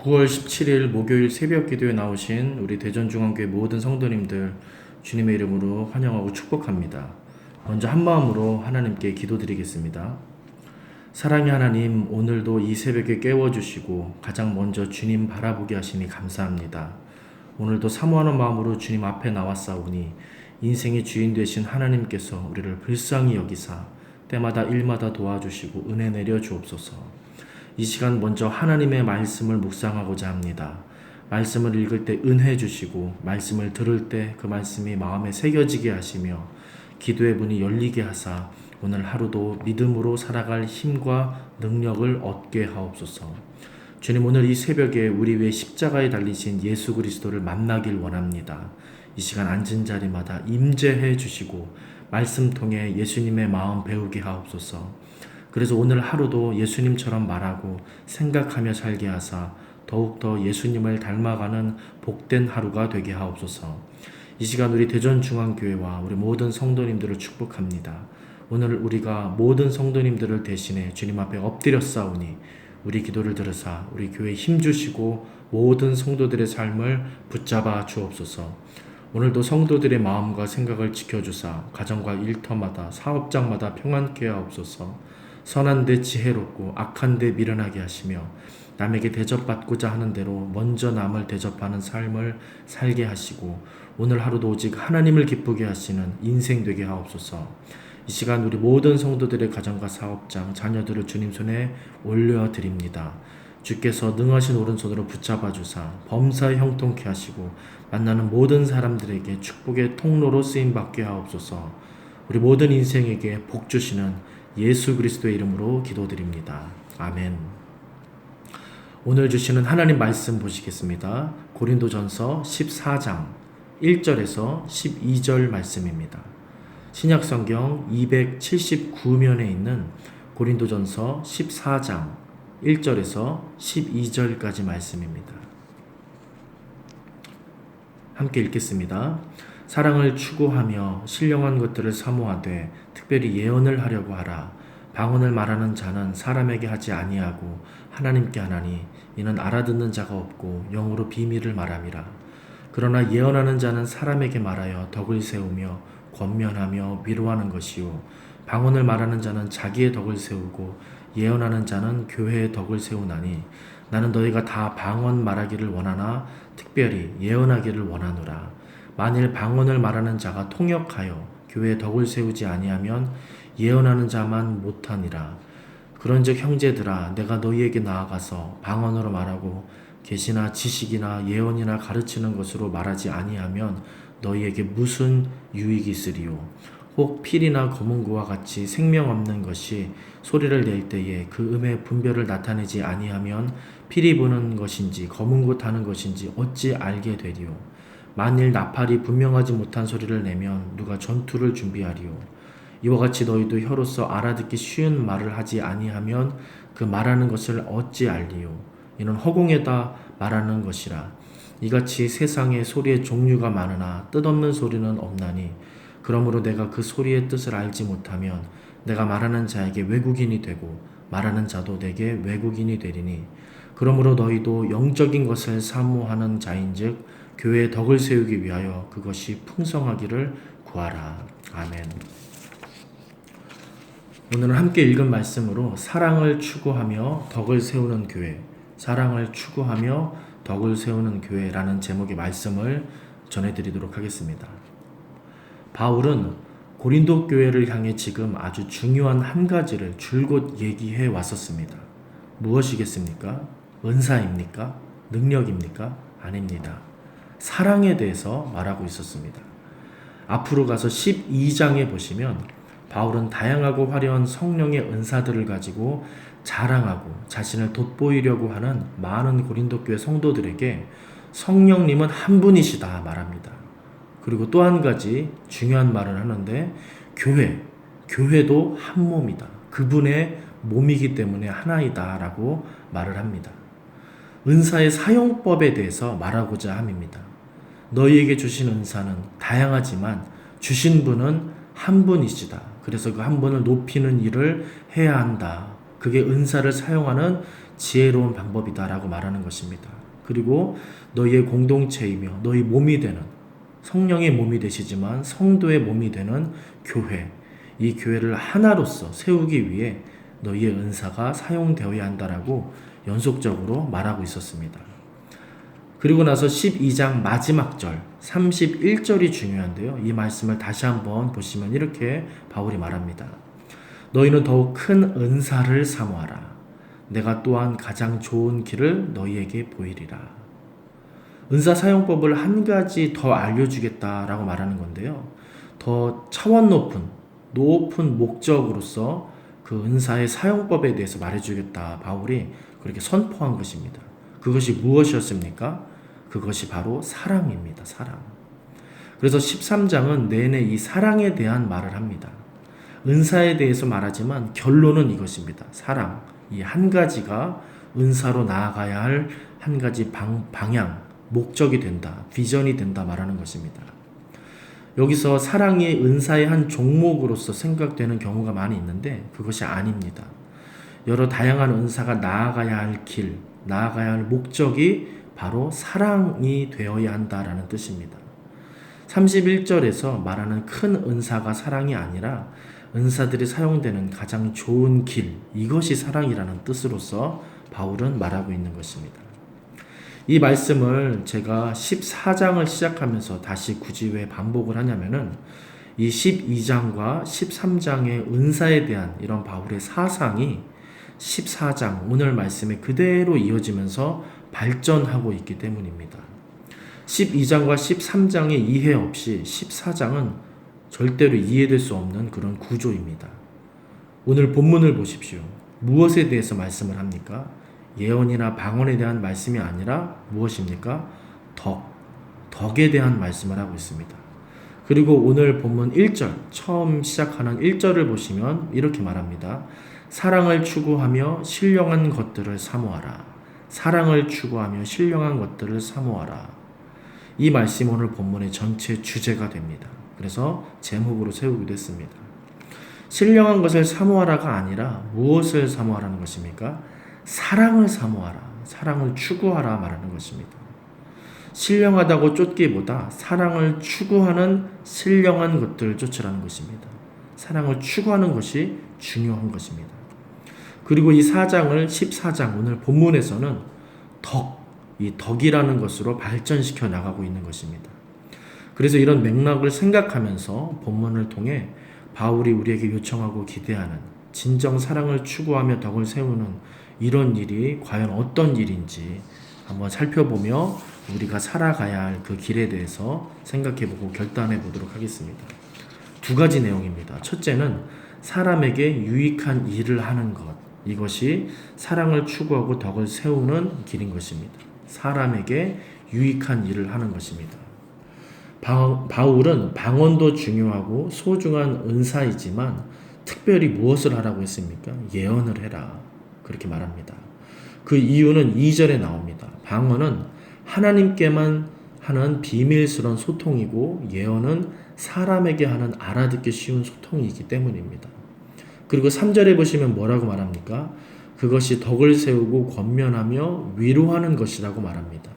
9월 17일 목요일 새벽 기도에 나오신 우리 대전중앙교회 모든 성도님들 주님의 이름으로 환영하고 축복합니다. 먼저 한 마음으로 하나님께 기도드리겠습니다. 사랑의 하나님, 오늘도 이 새벽에 깨워주시고 가장 먼저 주님 바라보게 하시니 감사합니다. 오늘도 사모하는 마음으로 주님 앞에 나왔사오니 인생의 주인 되신 하나님께서 우리를 불쌍히 여기사 때마다 일마다 도와주시고 은혜 내려 주옵소서. 이 시간 먼저 하나님의 말씀을 묵상하고자 합니다. 말씀을 읽을 때 은혜 주시고 말씀을 들을 때 그 말씀이 마음에 새겨지게 하시며 기도의 문이 열리게 하사 오늘 하루도 믿음으로 살아갈 힘과 능력을 얻게 하옵소서. 주님, 오늘 이 새벽에 우리 외 십자가에 달리신 예수 그리스도를 만나길 원합니다. 이 시간 앉은 자리마다 임재해 주시고 말씀 통해 예수님의 마음 배우게 하옵소서. 그래서 오늘 하루도 예수님처럼 말하고 생각하며 살게 하사 더욱더 예수님을 닮아가는 복된 하루가 되게 하옵소서. 이 시간 우리 대전중앙교회와 우리 모든 성도님들을 축복합니다. 오늘 우리가 모든 성도님들을 대신해 주님 앞에 엎드렸사오니 우리 기도를 들으사 우리 교회에 힘주시고 모든 성도들의 삶을 붙잡아 주옵소서. 오늘도 성도들의 마음과 생각을 지켜주사 가정과 일터마다 사업장마다 평안케 하옵소서. 선한 데 지혜롭고 악한 데 미련하게 하시며 남에게 대접받고자 하는 대로 먼저 남을 대접하는 삶을 살게 하시고 오늘 하루도 오직 하나님을 기쁘게 하시는 인생 되게 하옵소서. 이 시간 우리 모든 성도들의 가정과 사업장, 자녀들을 주님 손에 올려드립니다. 주께서 능하신 오른손으로 붙잡아 주사 범사에 형통케 하시고 만나는 모든 사람들에게 축복의 통로로 쓰임받게 하옵소서. 우리 모든 인생에게 복 주시는 예수 그리스도의 이름으로 기도드립니다. 아멘. 오늘 주시는 하나님 말씀 보시겠습니다. 고린도전서 14장 1절에서 12절 말씀입니다. 신약성경 279면에 있는 고린도전서 14장 1절에서 12절까지 말씀입니다. 함께 읽겠습니다. 사랑을 추구하며 신령한 것들을 사모하되 특별히 예언을 하려고 하라. 방언을 말하는 자는 사람에게 하지 아니하고 하나님께 하나니 이는 알아듣는 자가 없고 영으로 비밀을 말함이라. 그러나 예언하는 자는 사람에게 말하여 덕을 세우며 권면하며 위로하는 것이요 방언을 말하는 자는 자기의 덕을 세우고 예언하는 자는 교회의 덕을 세우나니 나는 너희가 다 방언 말하기를 원하나 특별히 예언하기를 원하노라. 만일 방언을 말하는 자가 통역하여 교회의 덕을 세우지 아니하면 예언하는 자만 못하니라. 그런즉 형제들아, 내가 너희에게 나아가서 방언으로 말하고 계시나 지식이나 예언이나 가르치는 것으로 말하지 아니하면 너희에게 무슨 유익이 있으리요. 혹 필이나 검은고와 같이 생명 없는 것이 소리를 낼 때에 그 음의 분별을 나타내지 아니하면 필이 부는 것인지 검은고 타는 것인지 어찌 알게 되리요. 만일 나팔이 분명하지 못한 소리를 내면 누가 전투를 준비하리요. 이와 같이 너희도 혀로서 알아듣기 쉬운 말을 하지 아니하면 그 말하는 것을 어찌 알리요. 이는 허공에다 말하는 것이라. 이같이 세상에 소리의 종류가 많으나 뜻없는 소리는 없나니 그러므로 내가 그 소리의 뜻을 알지 못하면 내가 말하는 자에게 외국인이 되고 말하는 자도 내게 외국인이 되리니 그러므로 너희도 영적인 것을 사모하는 자인즉 교회의 덕을 세우기 위하여 그것이 풍성하기를 구하라. 아멘. 오늘 함께 읽은 말씀으로 사랑을 추구하며 덕을 세우는 교회, 사랑을 추구하며 덕을 세우는 교회라는 제목의 말씀을 전해드리도록 하겠습니다. 바울은 고린도 교회를 향해 지금 아주 중요한 한 가지를 줄곧 얘기해 왔었습니다. 무엇이겠습니까? 은사입니까? 능력입니까? 아닙니다. 사랑에 대해서 말하고 있었습니다. 앞으로 가서 12장에 보시면 바울은 다양하고 화려한 성령의 은사들을 가지고 자랑하고 자신을 돋보이려고 하는 많은 고린도 교회 성도들에게 성령님은 한 분이시다 말합니다. 그리고 또 한 가지 중요한 말을 하는데 교회도 한 몸이다. 그분의 몸이기 때문에 하나이다 라고 말을 합니다. 은사의 사용법에 대해서 말하고자 함입니다. 너희에게 주신 은사는 다양하지만 주신 분은 한 분이시다. 그래서 그 한 분을 높이는 일을 해야 한다. 그게 은사를 사용하는 지혜로운 방법이다라고 말하는 것입니다. 그리고 너희의 공동체이며 너희 몸이 되는 성령의 몸이 되시지만 성도의 몸이 되는 교회, 이 교회를 하나로서 세우기 위해 너희의 은사가 사용되어야 한다라고 연속적으로 말하고 있었습니다. 그리고 나서 12장 마지막 절 31절이 중요한데요. 이 말씀을 다시 한번 보시면 이렇게 바울이 말합니다. 너희는 더욱 큰 은사를 사모하라. 내가 또한 가장 좋은 길을 너희에게 보이리라. 은사 사용법을 한 가지 더 알려주겠다라고 말하는 건데요. 더 차원 높은 목적으로서 그 은사의 사용법에 대해서 말해주겠다. 바울이 그렇게 선포한 것입니다. 그것이 무엇이었습니까? 그것이 바로 사랑입니다. 사랑. 그래서 13장은 내내 이 사랑에 대한 말을 합니다. 은사에 대해서 말하지만 결론은 이것입니다. 사랑. 이 한 가지가 은사로 나아가야 할 한 가지 방향, 목적이 된다, 비전이 된다 말하는 것입니다. 여기서 사랑이 은사의 한 종목으로서 생각되는 경우가 많이 있는데 그것이 아닙니다. 여러 다양한 은사가 나아가야 할 길, 나아가야 할 목적이 바로 사랑이 되어야 한다라는 뜻입니다. 31절에서 말하는 큰 은사가 사랑이 아니라 은사들이 사용되는 가장 좋은 길, 이것이 사랑이라는 뜻으로서 바울은 말하고 있는 것입니다. 이 말씀을 제가 14장을 시작하면서 다시 굳이 왜 반복을 하냐면은 이 12장과 13장의 은사에 대한 이런 바울의 사상이 14장 오늘 말씀에 그대로 이어지면서 발전하고 있기 때문입니다. 12장과 13장의 이해 없이 14장은 절대로 이해될 수 없는 그런 구조입니다. 오늘 본문을 보십시오. 무엇에 대해서 말씀을 합니까? 예언이나 방언에 대한 말씀이 아니라 무엇입니까? 덕에 대한 말씀을 하고 있습니다. 그리고 오늘 본문 1절, 처음 시작하는 1절을 보시면 이렇게 말합니다. 사랑을 추구하며 신령한 것들을 사모하라. 사랑을 추구하며 신령한 것들을 사모하라. 이 말씀이 오늘 본문의 전체 주제가 됩니다. 그래서 제목으로 세우기도 했습니다. 신령한 것을 사모하라가 아니라 무엇을 사모하라는 것입니까? 사랑을 사모하라. 사랑을 추구하라 말하는 것입니다. 신령하다고 쫓기보다 사랑을 추구하는 신령한 것들을 쫓으라는 것입니다. 사랑을 추구하는 것이 중요한 것입니다. 그리고 이 4장을 14장 오늘 본문에서는 이 덕이라는 것으로 발전시켜 나가고 있는 것입니다. 그래서 이런 맥락을 생각하면서 본문을 통해 바울이 우리에게 요청하고 기대하는 진정 사랑을 추구하며 덕을 세우는 이런 일이 과연 어떤 일인지 한번 살펴보며 우리가 살아가야 할 그 길에 대해서 생각해보고 결단해 보도록 하겠습니다. 두 가지 내용입니다. 첫째는 사람에게 유익한 일을 하는 것. 이것이 사랑을 추구하고 덕을 세우는 길인 것입니다. 사람에게 유익한 일을 하는 것입니다. 바울은 방언도 중요하고 소중한 은사이지만 특별히 무엇을 하라고 했습니까? 예언을 해라. 그렇게 말합니다. 그 이유는 2절에 나옵니다. 방언은 하나님께만 하는 비밀스러운 소통이고 예언은 사람에게 하는 알아듣기 쉬운 소통이기 때문입니다. 그리고 3절에 보시면 뭐라고 말합니까? 그것이 덕을 세우고 권면하며 위로하는 것이라고 말합니다.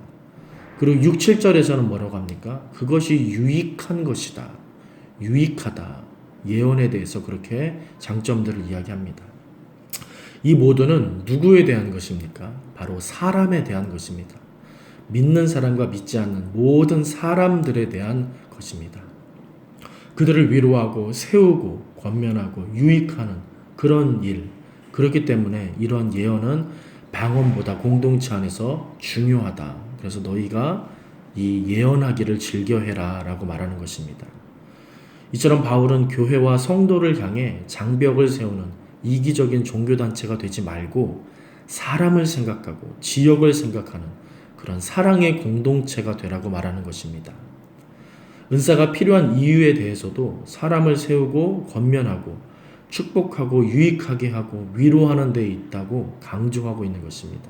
그리고 6, 7절에서는 뭐라고 합니까? 그것이 유익한 것이다. 유익하다. 예언에 대해서 그렇게 장점들을 이야기합니다. 이 모두는 누구에 대한 것입니까? 바로 사람에 대한 것입니다. 믿는 사람과 믿지 않는 모든 사람들에 대한 것입니다. 그들을 위로하고 세우고 권면하고 유익하는 그런 일. 그렇기 때문에 이런 예언은 방언보다 공동체 안에서 중요하다. 그래서 너희가 이 예언하기를 즐겨해라 라고 말하는 것입니다. 이처럼 바울은 교회와 성도를 향해 장벽을 세우는 이기적인 종교단체가 되지 말고 사람을 생각하고 지역을 생각하는 그런 사랑의 공동체가 되라고 말하는 것입니다. 은사가 필요한 이유에 대해서도 사람을 세우고 권면하고 축복하고 유익하게 하고 위로하는 데 있다고 강조하고 있는 것입니다.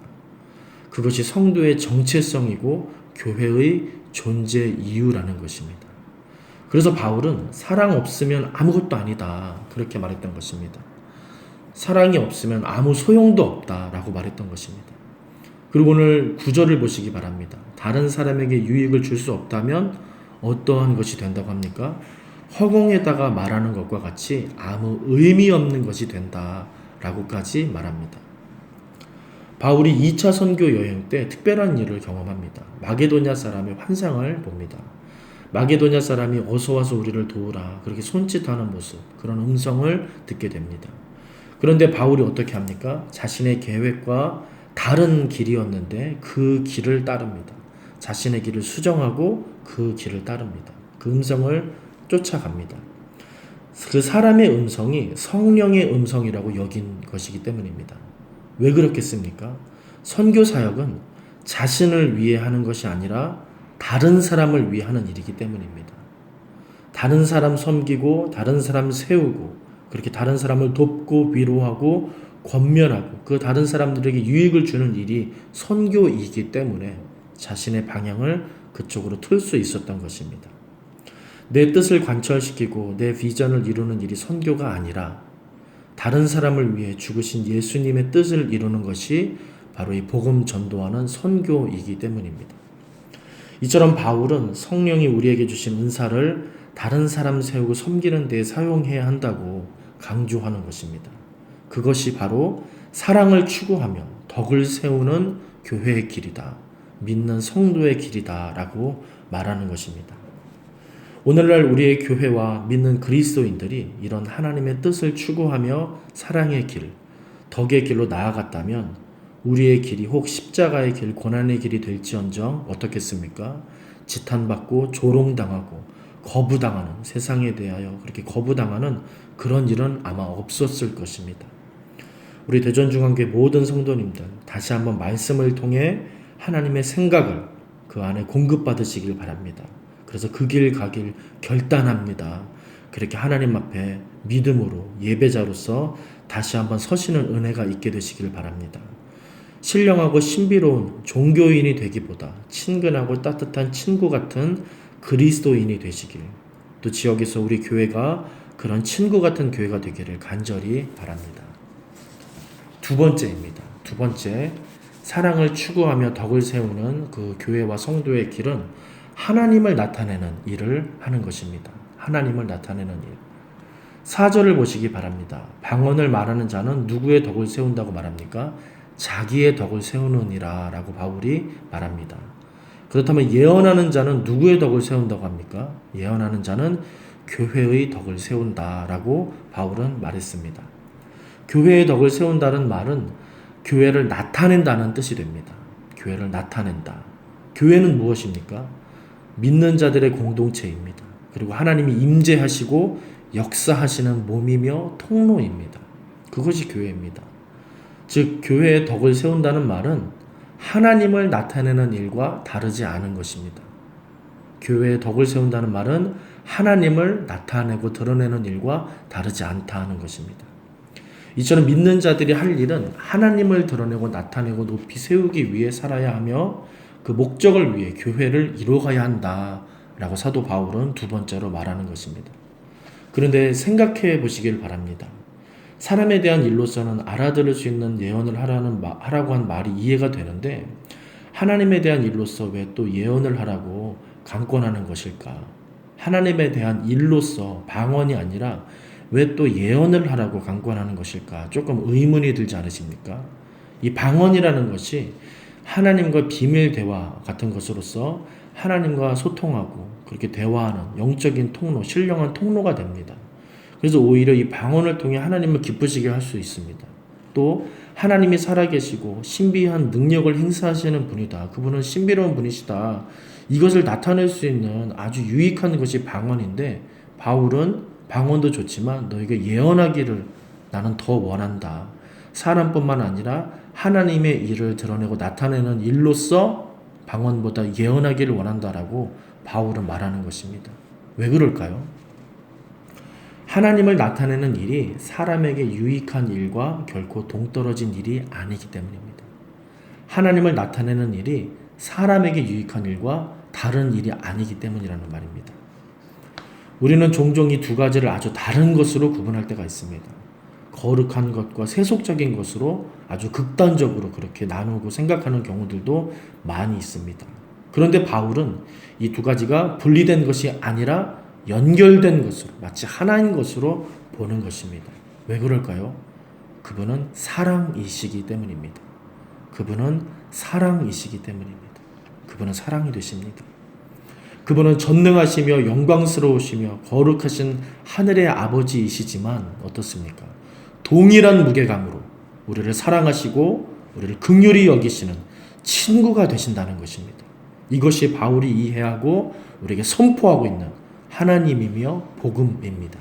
그것이 성도의 정체성이고 교회의 존재 이유라는 것입니다. 그래서 바울은 사랑 없으면 아무것도 아니다. 그렇게 말했던 것입니다. 사랑이 없으면 아무 소용도 없다라고 말했던 것입니다. 그리고 오늘 9절을 보시기 바랍니다. 다른 사람에게 유익을 줄 수 없다면 어떠한 것이 된다고 합니까? 허공에다가 말하는 것과 같이 아무 의미 없는 것이 된다라고까지 말합니다. 바울이 2차 선교 여행 때 특별한 일을 경험합니다. 마게도냐 사람의 환상을 봅니다. 마게도냐 사람이 어서 와서 우리를 도우라 그렇게 손짓하는 모습, 그런 음성을 듣게 됩니다. 그런데 바울이 어떻게 합니까? 자신의 계획과 다른 길이었는데 그 길을 따릅니다. 자신의 길을 수정하고 그 길을 따릅니다. 그 음성을 쫓아갑니다. 그 사람의 음성이 성령의 음성이라고 여긴 것이기 때문입니다. 왜 그렇겠습니까? 선교 사역은 자신을 위해 하는 것이 아니라 다른 사람을 위해 하는 일이기 때문입니다. 다른 사람 섬기고 다른 사람 세우고 그렇게 다른 사람을 돕고 위로하고 권면하고 그 다른 사람들에게 유익을 주는 일이 선교이기 때문에 자신의 방향을 그쪽으로 틀 수 있었던 것입니다. 내 뜻을 관철시키고 내 비전을 이루는 일이 선교가 아니라 다른 사람을 위해 죽으신 예수님의 뜻을 이루는 것이 바로 이 복음 전도하는 선교이기 때문입니다. 이처럼 바울은 성령이 우리에게 주신 은사를 다른 사람 세우고 섬기는 데에 사용해야 한다고 강조하는 것입니다. 그것이 바로 사랑을 추구하며 덕을 세우는 교회의 길이다. 믿는 성도의 길이다 라고 말하는 것입니다. 오늘날 우리의 교회와 믿는 그리스도인들이 이런 하나님의 뜻을 추구하며 사랑의 길, 덕의 길로 나아갔다면 우리의 길이 혹 십자가의 길, 고난의 길이 될지언정 어떻겠습니까? 지탄받고 조롱당하고 거부당하는, 세상에 대하여 그렇게 거부당하는 그런 일은 아마 없었을 것입니다. 우리 대전중앙교회 모든 성도님들 다시 한번 말씀을 통해 하나님의 생각을 그 안에 공급받으시길 바랍니다. 그래서 그 길 가길 결단합니다. 그렇게 하나님 앞에 믿음으로 예배자로서 다시 한번 서시는 은혜가 있게 되시길 바랍니다. 신령하고 신비로운 종교인이 되기보다 친근하고 따뜻한 친구 같은 그리스도인이 되시길, 또 지역에서 우리 교회가 그런 친구 같은 교회가 되기를 간절히 바랍니다. 두 번째입니다. 두 번째, 사랑을 추구하며 덕을 세우는 그 교회와 성도의 길은 하나님을 나타내는 일을 하는 것입니다. 하나님을 나타내는 일. 4절을 보시기 바랍니다. 방언을 말하는 자는 누구의 덕을 세운다고 말합니까? 자기의 덕을 세우느니라 라고 바울이 말합니다. 그렇다면 예언하는 자는 누구의 덕을 세운다고 합니까? 예언하는 자는 교회의 덕을 세운다 라고 바울은 말했습니다. 교회의 덕을 세운다는 말은 교회를 나타낸다는 뜻이 됩니다. 교회를 나타낸다. 교회는 무엇입니까? 믿는 자들의 공동체입니다. 그리고 하나님이 임재하시고 역사하시는 몸이며 통로입니다. 그것이 교회입니다. 즉 교회의 덕을 세운다는 말은 하나님을 나타내는 일과 다르지 않은 것입니다. 교회의 덕을 세운다는 말은 하나님을 나타내고 드러내는 일과 다르지 않다는 것입니다. 이처럼 믿는 자들이 할 일은 하나님을 드러내고 나타내고 높이 세우기 위해 살아야 하며 그 목적을 위해 교회를 이루어가야 한다라고 사도 바울은 두 번째로 말하는 것입니다. 그런데 생각해 보시길 바랍니다. 사람에 대한 일로서는 알아들을 수 있는 예언을 하라고 한 말이 이해가 되는데 하나님에 대한 일로서 왜 또 예언을 하라고 강권하는 것일까? 하나님에 대한 일로서 방언이 아니라 왜 또 예언을 하라고 강권하는 것일까? 조금 의문이 들지 않으십니까? 이 방언이라는 것이 하나님과 비밀 대화 같은 것으로서 하나님과 소통하고 그렇게 대화하는 영적인 통로, 신령한 통로가 됩니다. 그래서 오히려 이 방언을 통해 하나님을 기쁘시게 할 수 있습니다. 또 하나님이 살아계시고 신비한 능력을 행사하시는 분이다. 그분은 신비로운 분이시다. 이것을 나타낼 수 있는 아주 유익한 것이 방언인데 바울은 방언도 좋지만 너희가 예언하기를 나는 더 원한다. 사람뿐만 아니라 하나님의 일을 드러내고 나타내는 일로서 방언보다 예언하기를 원한다라고 바울은 말하는 것입니다. 왜 그럴까요? 하나님을 나타내는 일이 사람에게 유익한 일과 결코 동떨어진 일이 아니기 때문입니다. 하나님을 나타내는 일이 사람에게 유익한 일과 다른 일이 아니기 때문이라는 말입니다. 우리는 종종 이 두 가지를 아주 다른 것으로 구분할 때가 있습니다. 거룩한 것과 세속적인 것으로 아주 극단적으로 그렇게 나누고 생각하는 경우들도 많이 있습니다. 그런데 바울은 이 두 가지가 분리된 것이 아니라 연결된 것으로, 마치 하나인 것으로 보는 것입니다. 왜 그럴까요? 그분은 사랑이시기 때문입니다. 그분은 사랑이시기 때문입니다. 그분은 사랑이 되십니다. 그분은 전능하시며 영광스러우시며 거룩하신 하늘의 아버지이시지만 어떻습니까? 동일한 무게감으로 우리를 사랑하시고 우리를 긍휼히 여기시는 친구가 되신다는 것입니다. 이것이 바울이 이해하고 우리에게 선포하고 있는 하나님이며 복음입니다.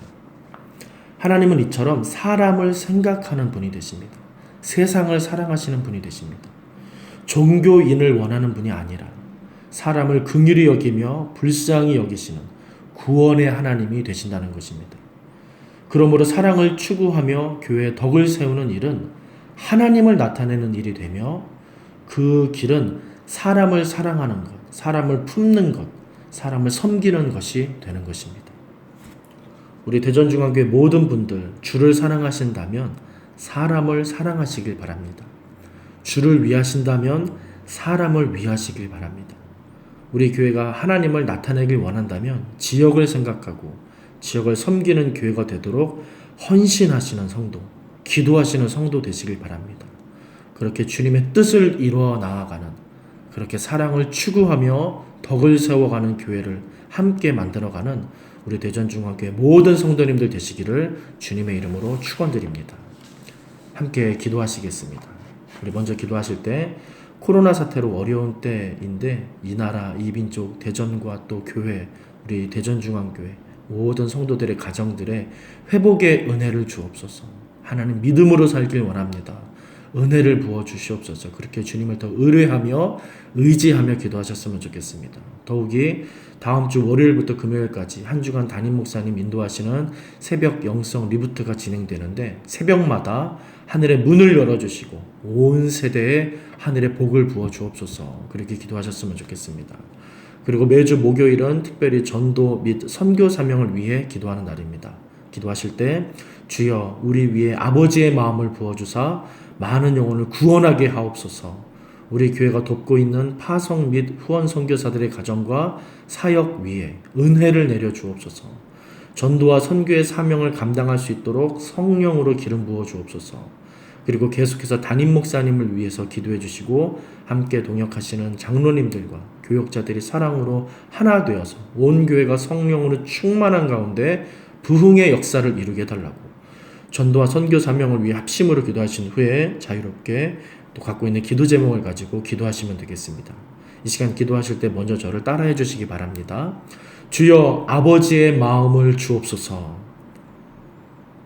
하나님은 이처럼 사람을 생각하는 분이 되십니다. 세상을 사랑하시는 분이 되십니다. 종교인을 원하는 분이 아니라 사람을 긍휼히 여기며 불쌍히 여기시는 구원의 하나님이 되신다는 것입니다. 그러므로 사랑을 추구하며 교회의 덕을 세우는 일은 하나님을 나타내는 일이 되며 그 길은 사람을 사랑하는 것, 사람을 품는 것, 사람을 섬기는 것이 되는 것입니다. 우리 대전중앙교회 모든 분들 주를 사랑하신다면 사람을 사랑하시길 바랍니다. 주를 위하신다면 사람을 위하시길 바랍니다. 우리 교회가 하나님을 나타내길 원한다면 지역을 생각하고 지역을 섬기는 교회가 되도록 헌신하시는 성도, 기도하시는 성도 되시길 바랍니다. 그렇게 주님의 뜻을 이루어 나아가는, 그렇게 사랑을 추구하며 덕을 세워가는 교회를 함께 만들어가는 우리 대전중앙교회 모든 성도님들 되시기를 주님의 이름으로 축원드립니다. 함께 기도하시겠습니다. 우리 먼저 기도하실 때 코로나 사태로 어려운 때인데 이 나라, 이 민족, 대전과 또 교회, 우리 대전중앙교회 모든 성도들의 가정들의 회복의 은혜를 주옵소서. 하나님 믿음으로 살길 원합니다. 은혜를 부어주시옵소서. 그렇게 주님을 더 의뢰하며 의지하며 기도하셨으면 좋겠습니다. 더욱이 다음 주 월요일부터 금요일까지 한 주간 담임 목사님 인도하시는 새벽 영성 리부트가 진행되는데 새벽마다 하늘의 문을 열어주시고 온 세대에 하늘의 복을 부어 주옵소서. 그렇게 기도하셨으면 좋겠습니다. 그리고 매주 목요일은 특별히 전도 및 선교 사명을 위해 기도하는 날입니다. 기도하실 때 주여 우리 위에 아버지의 마음을 부어주사 많은 영혼을 구원하게 하옵소서. 우리 교회가 돕고 있는 파송 및 후원 선교사들의 가정과 사역 위에 은혜를 내려 주옵소서. 전도와 선교의 사명을 감당할 수 있도록 성령으로 기름 부어 주옵소서. 그리고 계속해서 담임 목사님을 위해서 기도해 주시고 함께 동역하시는 장로님들과 교역자들이 사랑으로 하나 되어서 온 교회가 성령으로 충만한 가운데 부흥의 역사를 이루게 해달라고, 전도와 선교 사명을 위해 합심으로 기도하신 후에 자유롭게 또 갖고 있는 기도 제목을 가지고 기도하시면 되겠습니다. 이 시간 기도하실 때 먼저 저를 따라해 주시기 바랍니다. 주여 아버지의 마음을 주옵소서.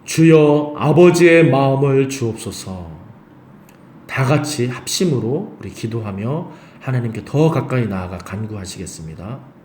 주여 아버지의 마음을 주옵소서. 다 같이 합심으로 우리 기도하며 하나님께 더 가까이 나아가 간구하시겠습니다.